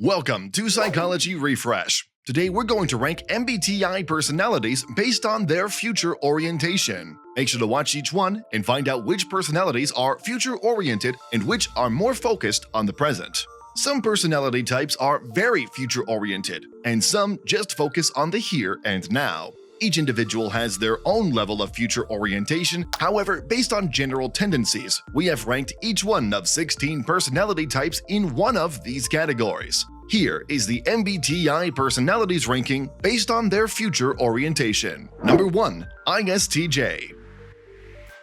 Welcome to Psychology Refresh. Today we're going to rank MBTI personalities based on their future orientation. Make sure to watch each one and find out which personalities are future-oriented and which are more focused on the present. Some personality types are very future-oriented, and some just focus on the here and now. Each individual has their own level of future orientation. However, based on general tendencies, we have ranked each one of 16 personality types in one of these categories. Here is the MBTI personalities ranking based on their future orientation. Number 1. ISTJ.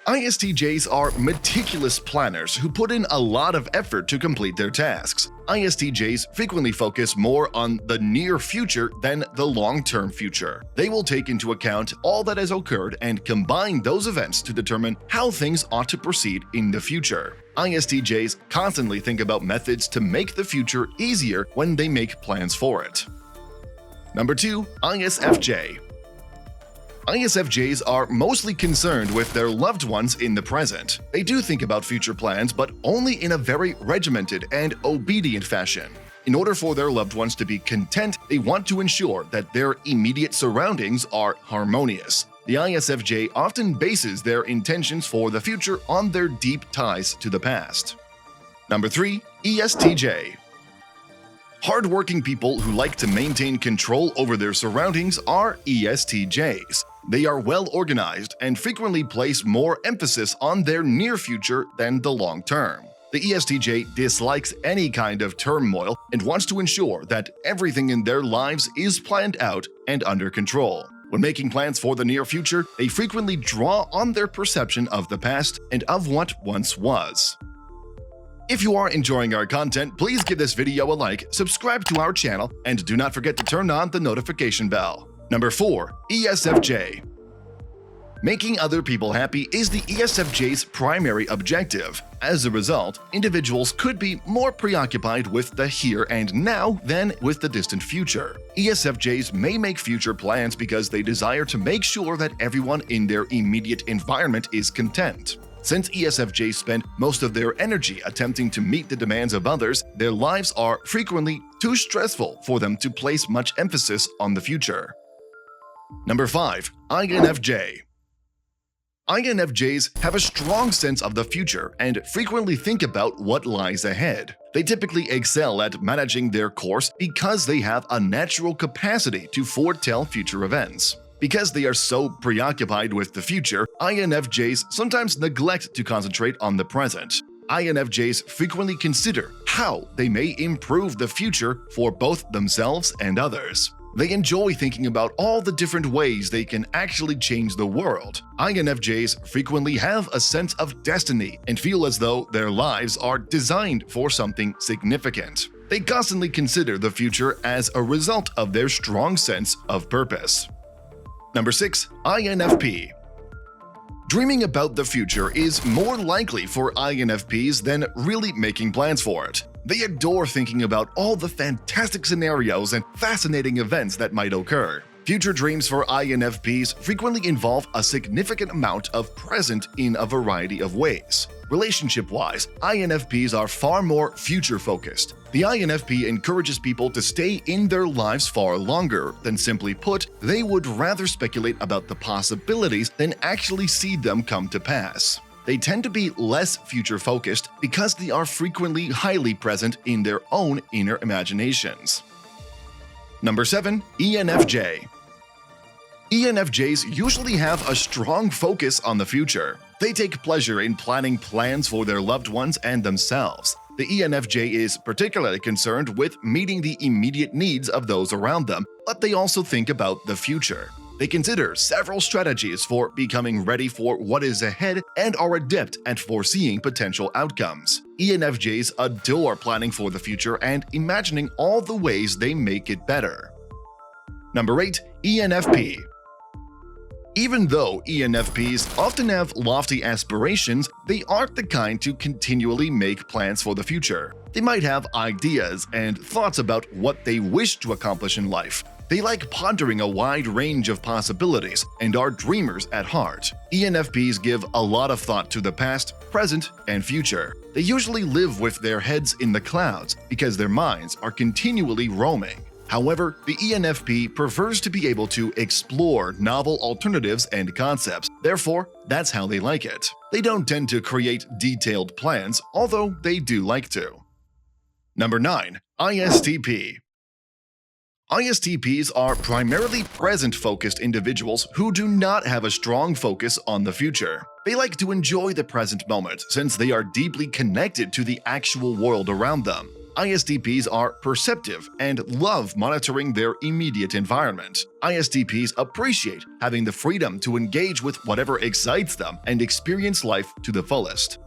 ISTJs are meticulous planners who put in a lot of effort to complete their tasks. ISTJs frequently focus more on the near future than the long-term future. They will take into account all that has occurred and combine those events to determine how things ought to proceed in the future. ISTJs constantly think about methods to make the future easier when they make plans for it. Number 2. ISFJ. ISFJs are mostly concerned with their loved ones in the present. They do think about future plans, but only in a very regimented and obedient fashion. In order for their loved ones to be content, they want to ensure that their immediate surroundings are harmonious. The ISFJ often bases their intentions for the future on their deep ties to the past. Number 3. ESTJ. Hardworking people who like to maintain control over their surroundings are ESTJs. They are well organized and frequently place more emphasis on their near future than the long term. The ESTJ dislikes any kind of turmoil and wants to ensure that everything in their lives is planned out and under control. When making plans for the near future, they frequently draw on their perception of the past and of what once was. If you are enjoying our content, please give this video a like, subscribe to our channel, and do not forget to turn on the notification bell. Number 4. ESFJ. Making other people happy is the ESFJ's primary objective. As a result, individuals could be more preoccupied with the here and now than with the distant future. ESFJs may make future plans because they desire to make sure that everyone in their immediate environment is content. Since ESFJs spend most of their energy attempting to meet the demands of others, their lives are frequently too stressful for them to place much emphasis on the future. Number 5. INFJ. INFJs have a strong sense of the future and frequently think about what lies ahead. They typically excel at managing their course because they have a natural capacity to foretell future events. Because they are so preoccupied with the future, INFJs sometimes neglect to concentrate on the present. INFJs frequently consider how they may improve the future for both themselves and others. They enjoy thinking about all the different ways they can actually change the world. INFJs frequently have a sense of destiny and feel as though their lives are designed for something significant. They constantly consider the future as a result of their strong sense of purpose. Number 6. INFP. Dreaming about the future is more likely for INFPs than really making plans for it. They adore thinking about all the fantastic scenarios and fascinating events that might occur. Future dreams for INFPs frequently involve a significant amount of present in a variety of ways. Relationship-wise, INFPs are far more future-focused. The INFP encourages people to stay in their lives far longer than simply put, they would rather speculate about the possibilities than actually see them come to pass. They tend to be less future-focused because they are frequently highly present in their own inner imaginations. Number 7. ENFJ. ENFJs usually have a strong focus on the future. They take pleasure in planning plans for their loved ones and themselves. The ENFJ is particularly concerned with meeting the immediate needs of those around them, but they also think about the future. They consider several strategies for becoming ready for what is ahead and are adept at foreseeing potential outcomes. ENFJs adore planning for the future and imagining all the ways they make it better. Number 8. ENFP. Even though ENFPs often have lofty aspirations, they aren't the kind to continually make plans for the future. They might have ideas and thoughts about what they wish to accomplish in life. They like pondering a wide range of possibilities and are dreamers at heart. ENFPs give a lot of thought to the past, present and future. They usually live with their heads in the clouds because their minds are continually roaming. However, the ENFP prefers to be able to explore novel alternatives and concepts. Therefore, that's how they like it. They don't tend to create detailed plans, although they do like to. Number 9. ISTP. ISTPs are primarily present-focused individuals who do not have a strong focus on the future. They like to enjoy the present moment since they are deeply connected to the actual world around them. ISTPs are perceptive and love monitoring their immediate environment. ISTPs appreciate having the freedom to engage with whatever excites them and experience life to the fullest.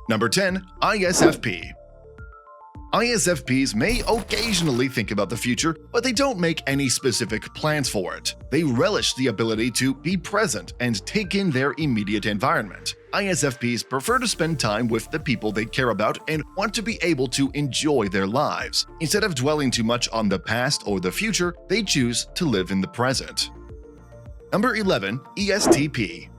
Number 10. ISFP. ISFPs may occasionally think about the future, but they don't make any specific plans for it. They relish the ability to be present and take in their immediate environment. ISFPs prefer to spend time with the people they care about and want to be able to enjoy their lives. Instead of dwelling too much on the past or the future, they choose to live in the present. Number 11. ESTP.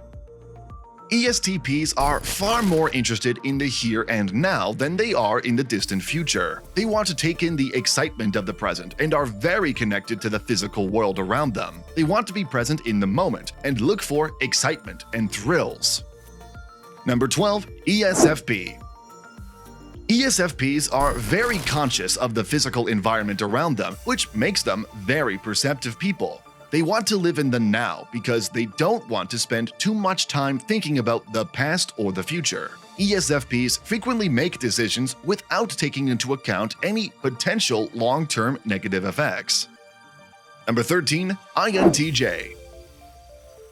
ESTPs are far more interested in the here and now than they are in the distant future. They want to take in the excitement of the present and are very connected to the physical world around them. They want to be present in the moment and look for excitement and thrills. Number 12. ESFP. ESFPs are very conscious of the physical environment around them, which makes them very perceptive people. They want to live in the now because they don't want to spend too much time thinking about the past or the future. ESFPs frequently make decisions without taking into account any potential long-term negative effects. Number 13. INTJ.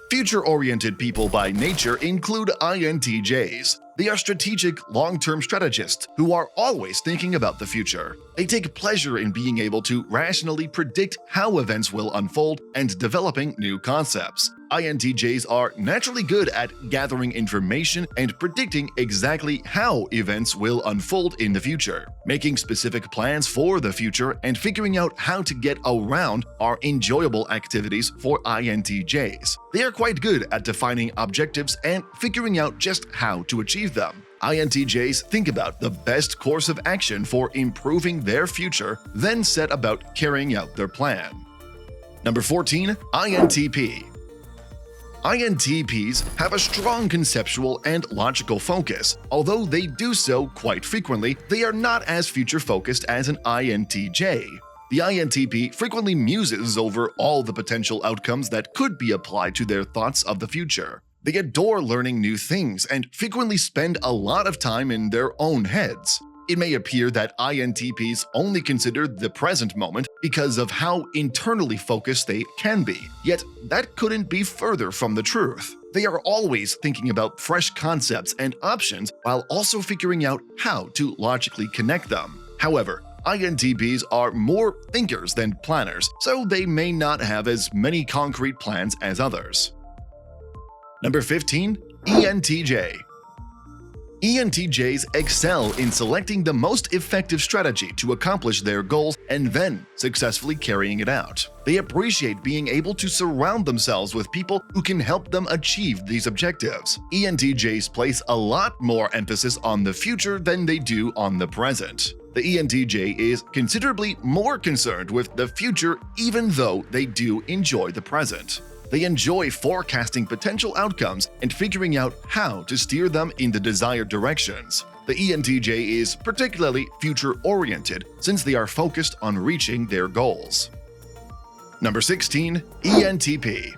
Future-oriented people by nature include INTJs. They are strategic, long-term strategists who are always thinking about the future. They take pleasure in being able to rationally predict how events will unfold and developing new concepts. INTJs are naturally good at gathering information and predicting exactly how events will unfold in the future. Making specific plans for the future and figuring out how to get around are enjoyable activities for INTJs. They are quite good at defining objectives and figuring out just how to achieve them. INTJs think about the best course of action for improving their future, then set about carrying out their plan. Number 14. INTP. INTPs have a strong conceptual and logical focus. Although they do so quite frequently, they are not as future-focused as an INTJ. The INTP frequently muses over all the potential outcomes that could be applied to their thoughts of the future. They adore learning new things and frequently spend a lot of time in their own heads. It may appear that INTPs only consider the present moment because of how internally focused they can be, yet that couldn't be further from the truth. They are always thinking about fresh concepts and options while also figuring out how to logically connect them. However, INTPs are more thinkers than planners, so they may not have as many concrete plans as others. Number 15. ENTJ. ENTJs excel in selecting the most effective strategy to accomplish their goals and then successfully carrying it out. They appreciate being able to surround themselves with people who can help them achieve these objectives. ENTJs place a lot more emphasis on the future than they do on the present. The ENTJ is considerably more concerned with the future even though they do enjoy the present. They enjoy forecasting potential outcomes and figuring out how to steer them in the desired directions. The ENTJ is particularly future-oriented since they are focused on reaching their goals. Number 16. ENTP.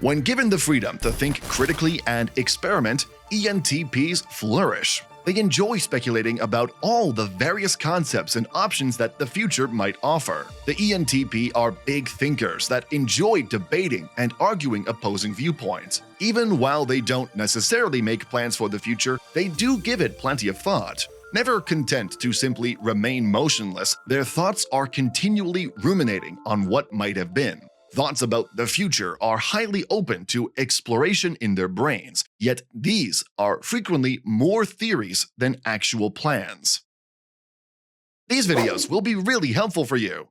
When given the freedom to think critically and experiment, ENTPs flourish. They enjoy speculating about all the various concepts and options that the future might offer. The ENTP are big thinkers that enjoy debating and arguing opposing viewpoints. Even while they don't necessarily make plans for the future, they do give it plenty of thought. Never content to simply remain motionless, their thoughts are continually ruminating on what might have been. Thoughts about the future are highly open to exploration in their brains, yet these are frequently more theories than actual plans. These videos will be really helpful for you.